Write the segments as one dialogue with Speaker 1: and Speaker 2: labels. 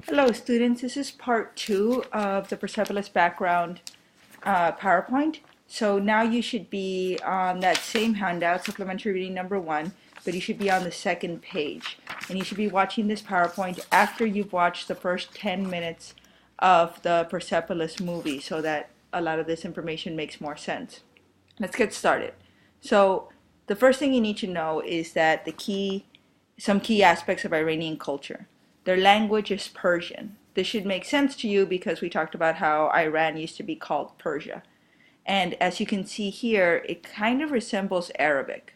Speaker 1: Hello students, this is part 2 of the Persepolis Background PowerPoint. So now you should be on that same handout, supplementary reading number 1, but you should be on the second page. And you should be watching this PowerPoint after you've watched the first 10 minutes of the Persepolis movie so that a lot of this information makes more sense. Let's get started. So the first thing you need to know is that some key aspects of Iranian culture. Their language is Persian. This should make sense to you because we talked about how Iran used to be called Persia. And as you can see here, it kind of resembles Arabic.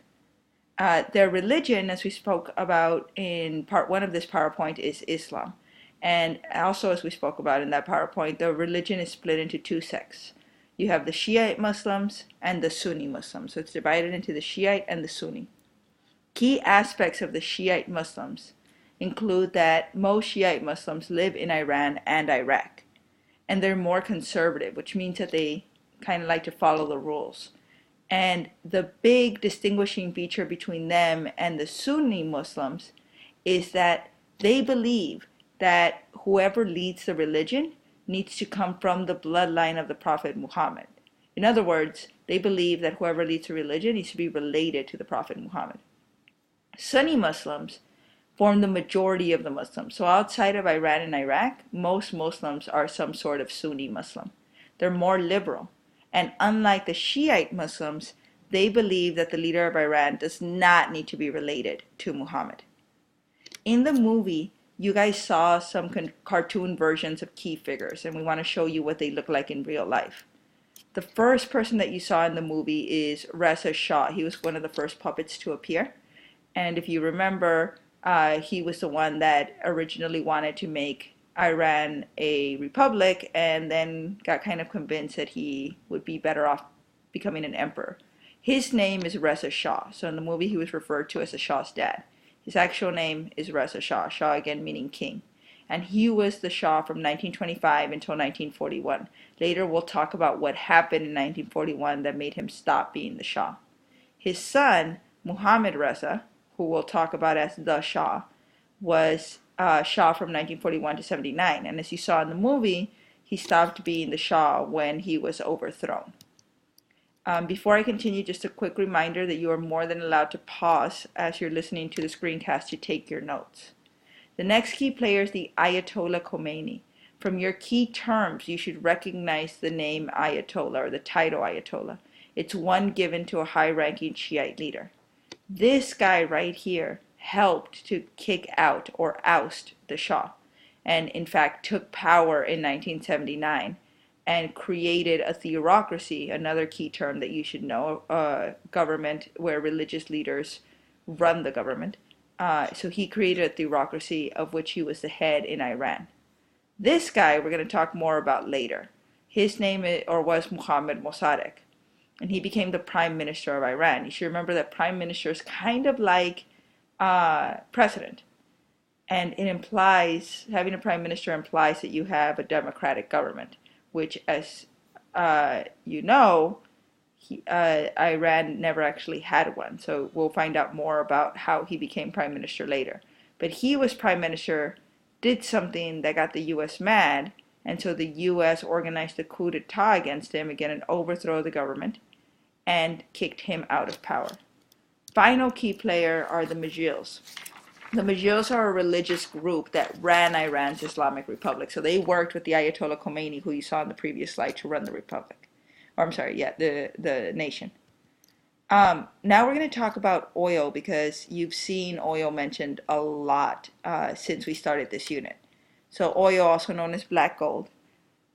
Speaker 1: Their religion, as we spoke about in part 1 of this PowerPoint, is Islam. And also, as we spoke about in that PowerPoint, the religion is split into two sects. You have the Shiite Muslims and the Sunni Muslims. So it's divided into the Shiite and the Sunni. Key aspects of the Shiite Muslims include that most Shiite Muslims live in Iran and Iraq. And they're more conservative, which means that they kind of like to follow the rules. And the big distinguishing feature between them and the Sunni Muslims is that they believe that whoever leads the religion needs to come from the bloodline of the Prophet Muhammad. In other words, they believe that whoever leads the religion needs to be related to the Prophet Muhammad. Sunni Muslims form the majority of the Muslims. So outside of Iran and Iraq, most Muslims are some sort of Sunni Muslim. They're more liberal. And unlike the Shiite Muslims, they believe that the leader of Iran does not need to be related to Muhammad. In the movie, you guys saw some cartoon versions of key figures, and we want to show you what they look like in real life. The first person that you saw in the movie is Reza Shah. He was one of the first puppets to appear. And if you remember, he was the one that originally wanted to make Iran a republic and then got kind of convinced that he would be better off becoming an emperor. His name is Reza Shah. So in the movie, he was referred to as the Shah's dad. His actual name is Reza Shah, Shah again meaning king. And he was the Shah from 1925 until 1941. Later, we'll talk about what happened in 1941 that made him stop being the Shah. His son, Muhammad Reza, who we'll talk about as the Shah, was Shah from 1941 to 79. And as you saw in the movie, he stopped being the Shah when he was overthrown. Before I continue, just a quick reminder that you are more than allowed to pause as you're listening to the screencast to take your notes. The next key player is the Ayatollah Khomeini. From your key terms, you should recognize the name Ayatollah or the title Ayatollah. It's one given to a high-ranking Shiite leader. This guy right here helped to kick out or oust the Shah, and in fact took power in 1979 and created a theocracy, another key term that you should know, government where religious leaders run the government. So he created a theocracy of which he was the head in Iran. This guy we're going to talk more about later. His name was Mohammad Mossadegh, and he became the prime minister of Iran. You should remember that prime minister is kind of like president. And it implies, having a prime minister implies that you have a democratic government, which, as you know, Iran never actually had one. So we'll find out more about how he became prime minister later. But he was prime minister, did something that got the U.S. mad, and so the U.S. organized a coup d'etat against him, again an overthrow of the government, and kicked him out of power. Final key player are the Majlis. The Majlis are a religious group that ran Iran's Islamic Republic. So they worked with the Ayatollah Khomeini, who you saw in the previous slide, to run the republic. Or I'm sorry, yeah, the nation. Now we're going to talk about oil because you've seen oil mentioned a lot since we started this unit. So oil, also known as black gold,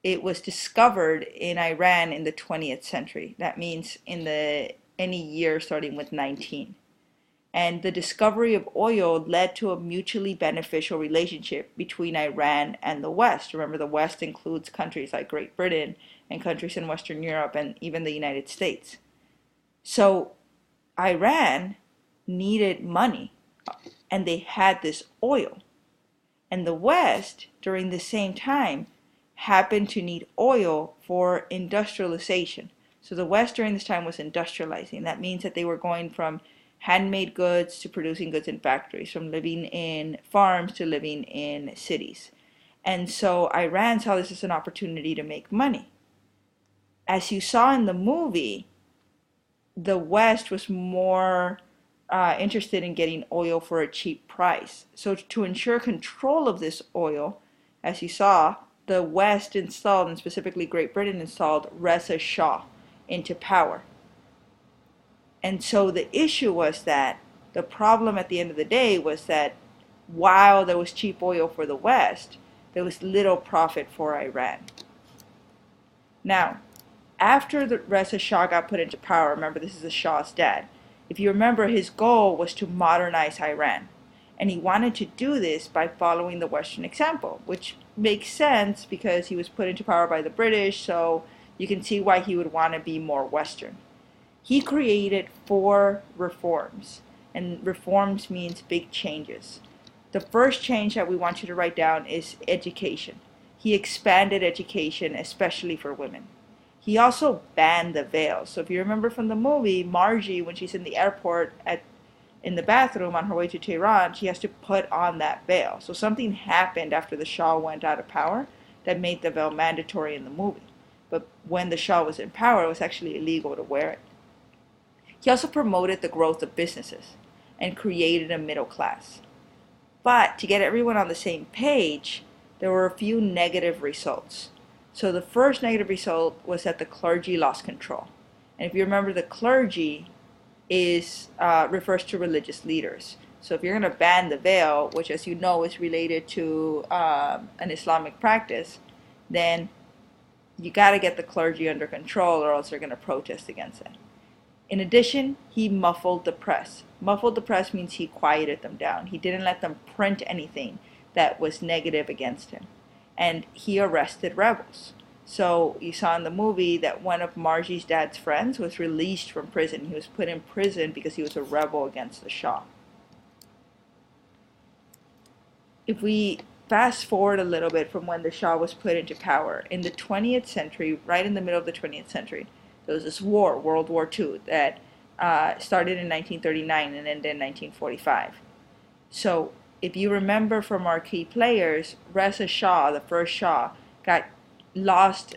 Speaker 1: it was discovered in Iran in the 20th century. That means in any year starting with 19. And the discovery of oil led to a mutually beneficial relationship between Iran and the West. Remember, the West includes countries like Great Britain and countries in Western Europe and even the United States. So Iran needed money, and they had this oil. And the West, during the same time, happened to need oil for industrialization. So the West during this time was industrializing. That means that they were going from handmade goods to producing goods in factories, from living in farms to living in cities. And so Iran saw this as an opportunity to make money. As you saw in the movie, the West was more interested in getting oil for a cheap price. So to ensure control of this oil, as you saw, the West installed, and specifically Great Britain installed Reza Shah into power. And so the issue was that the problem at the end of the day was that while there was cheap oil for the West, there was little profit for Iran. Now, after the Reza Shah got put into power, remember this is the Shah's dad, if you remember, his goal was to modernize Iran. And he wanted to do this by following the Western example, which makes sense because he was put into power by the British, so you can see why he would want to be more Western. He created 4 reforms, and reforms means big changes. The first change that we want you to write down is education. He expanded education, especially for women. He also banned the veil. So if you remember from the movie, Margie, when she's in the airport in the bathroom on her way to Tehran, she has to put on that veil. So something happened after the Shah went out of power that made the veil mandatory in the movie. But when the Shah was in power, it was actually illegal to wear it. He also promoted the growth of businesses and created a middle class. But to get everyone on the same page, there were a few negative results. So the first negative result was that the clergy lost control. And if you remember, the clergy refers to religious leaders. So if you're going to ban the veil, which as you know is related to an Islamic practice, then you got to get the clergy under control or else they're going to protest against it. In addition, he muffled the press. Muffled the press means he quieted them down. He didn't let them print anything that was negative against him. And he arrested rebels. So you saw in the movie that one of Margie's dad's friends was released from prison. He was put in prison because he was a rebel against the Shah. If we fast forward a little bit from when the Shah was put into power, in the 20th century, right in the middle of the 20th century, there was this war, World War II, that started in 1939 and ended in 1945. So if you remember from our key players, Reza Shah, the first Shah, lost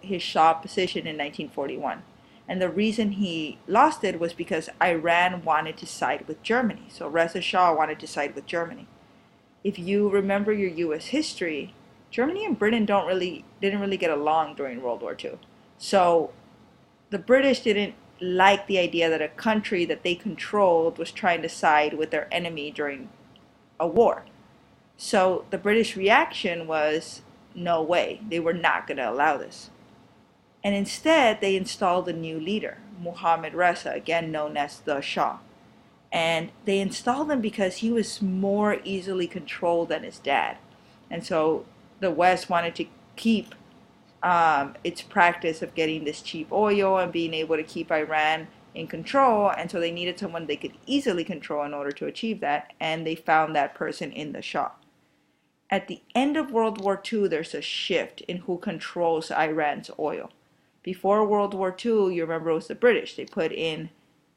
Speaker 1: his Shah position in 1941. And the reason he lost it was because Iran wanted to side with Germany. So Reza Shah wanted to side with Germany. If you remember your U.S. history, Germany and Britain didn't really get along during World War II. So the British didn't like the idea that a country that they controlled was trying to side with their enemy during a war. So the British reaction was, no way, they were not going to allow this. And instead, they installed a new leader, Mohammad Reza, again known as the Shah. And they installed him because he was more easily controlled than his dad. And so the West wanted to keep its practice of getting this cheap oil and being able to keep Iran in control, and so they needed someone they could easily control in order to achieve that, and they found that person in the Shah. At the end of World War II, there's a shift in who controls Iran's oil. Before World War II, you remember it was the British. They put in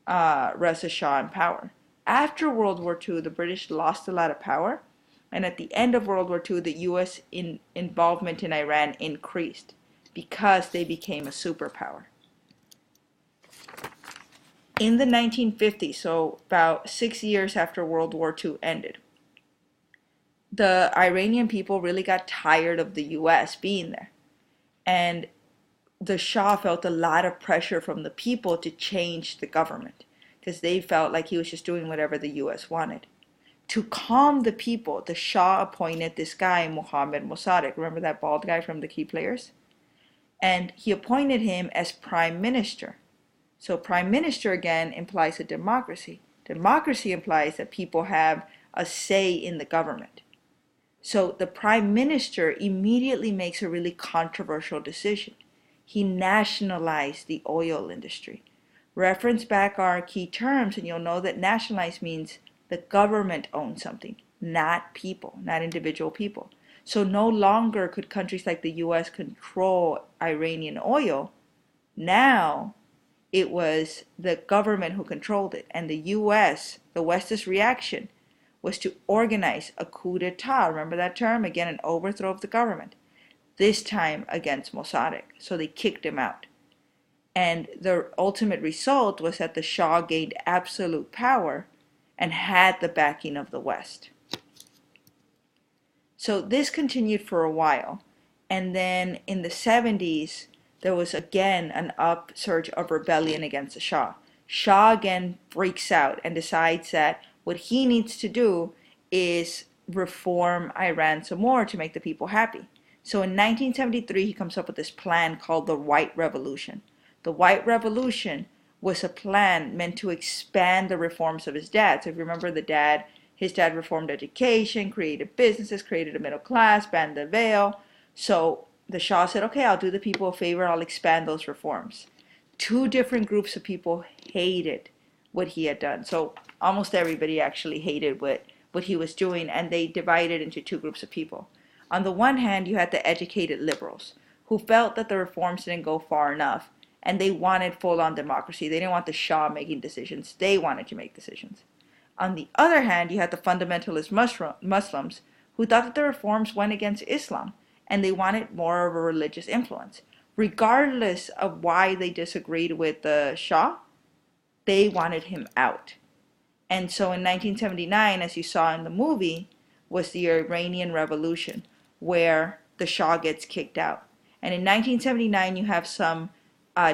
Speaker 1: Reza Shah in power. After World War II, the British lost a lot of power, and at the end of World War II, the U.S. involvement in Iran increased because they became a superpower. In the 1950s, so about 6 years after World War II ended, the Iranian people really got tired of the U.S. being there. And the Shah felt a lot of pressure from the people to change the government because they felt like he was just doing whatever the U.S. wanted. To calm the people, the Shah appointed this guy, Mohammad Mossadegh. Remember that bald guy from the key players? And he appointed him as prime minister. So prime minister, again, implies a democracy. Democracy implies that people have a say in the government. So the prime minister immediately makes a really controversial decision. He nationalized the oil industry. Reference back our key terms and you'll know that nationalize means the government owns something, not people, not individual people. So no longer could countries like the U.S. control Iranian oil. Now it was the government who controlled it. And the U.S., the West's reaction was to organize a coup d'etat. Remember that term? Again, an overthrow of the government. This time against Mossadegh. So they kicked him out. And the ultimate result was that the Shah gained absolute power and had the backing of the West. So this continued for a while. And then in the 70s, there was again an upsurge of rebellion against the Shah. Shah again freaks out and decides that what he needs to do is reform Iran some more to make the people happy. So in 1973, he comes up with this plan called the White Revolution. The White Revolution was a plan meant to expand the reforms of his dad. So if you remember his dad reformed education, created businesses, created a middle class, banned the veil. So the Shah said, okay, I'll do the people a favor, I'll expand those reforms. Two different groups of people hated what he had done. So almost everybody actually hated what he was doing, and they divided into two groups of people. On the one hand, you had the educated liberals who felt that the reforms didn't go far enough, and they wanted full-on democracy. They didn't want the Shah making decisions. They wanted to make decisions. On the other hand, you had the fundamentalist Muslims who thought that the reforms went against Islam, and they wanted more of a religious influence. Regardless of why they disagreed with the Shah, they wanted him out. And so in 1979, as you saw in the movie, was the Iranian Revolution, where the Shah gets kicked out. And in 1979, you have some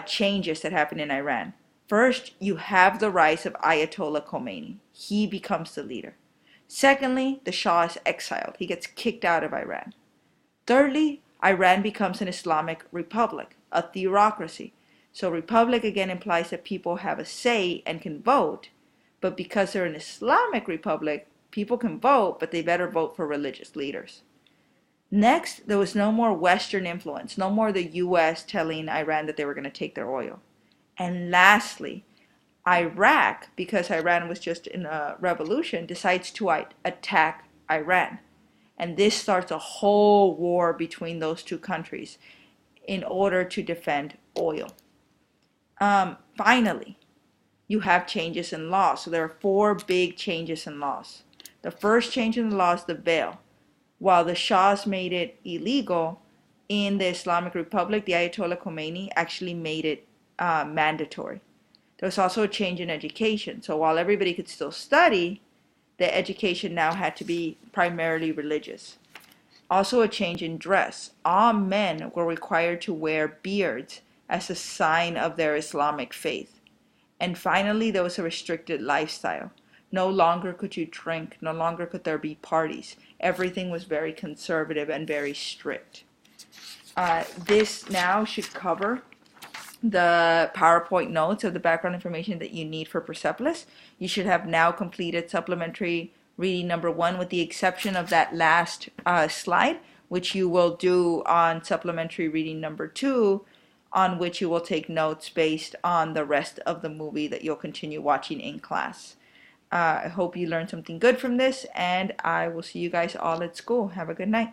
Speaker 1: changes that happen in Iran. First, you have the rise of Ayatollah Khomeini. He becomes the leader. Secondly, the Shah is exiled. He gets kicked out of Iran. Thirdly, Iran becomes an Islamic republic, a theocracy. So republic again implies that people have a say and can vote, but because they're an Islamic republic, people can vote, but they better vote for religious leaders. Next, there was no more Western influence, no more the U.S. telling Iran that they were going to take their oil. And lastly, Iraq, because Iran was just in a revolution, decides to attack Iran. And this starts a whole war between those two countries in order to defend oil. Finally, you have changes in law. So there are 4 big changes in laws. The first change in the law is the veil. While the Shahs made it illegal, in the Islamic Republic, the Ayatollah Khomeini actually made it mandatory. There was also a change in education. So while everybody could still study, the education now had to be primarily religious. Also a change in dress. All men were required to wear beards as a sign of their Islamic faith. And finally, there was a restricted lifestyle. No longer could you drink, no longer could there be parties. Everything was very conservative and very strict. This now should cover the PowerPoint notes of the background information that you need for Persepolis. You should have now completed supplementary reading number 1 with the exception of that last slide, which you will do on supplementary reading number 2, on which you will take notes based on the rest of the movie that you'll continue watching in class. I hope you learned something good from this, and I will see you guys all at school. Have a good night.